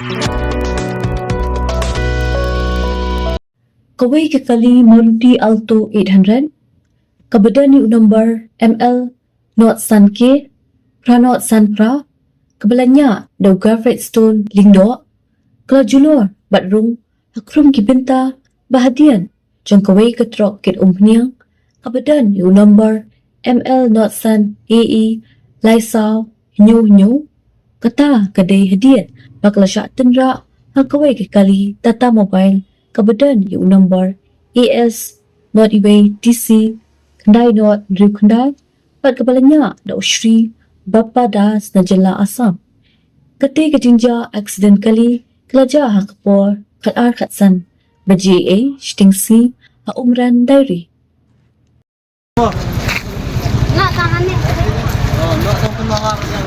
Kawai kekali Maruti Alto 800, kabada ni number ML Not San K, Pranot San Pra, kabalanya daw Garfred Stone Lingdo, kelajulor batrung hakrum kibenta bahadian, jong kawai ketrok kit umpniang, kabada ni number ML Not San AE Laisao Hinyo, kata kadai hadian bakla syak tenra hakawai kekali Tata Mobile kabadan yung number AS Not Iway DC Kendai Not Driu Kendai pat kabalanya da Usri Bapa Das na Jala Asam kati katinja accident kali kelaja hakapor kat ar katsan baji A Stingsi ha umran diary. Nak tangan ni. Oh, nak sampai mahal yang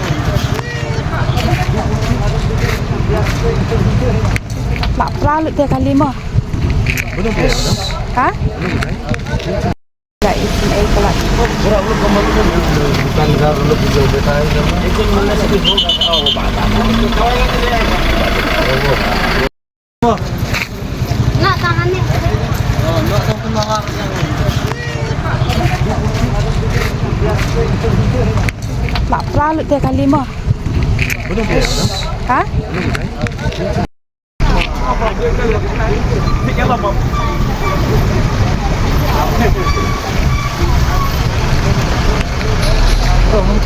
Pak Pralu tiap kali mah. belum ya? Ha? Enggak izin kelas. Kurang lu kembali kan bukan kalau lu bisa betai kan. Izin mana sih bu? Oh, batal. Nak tangan ni. Oh, nak sampai mahal yang Pak Pralu tiap kali mah. belum ya? Ha? Mau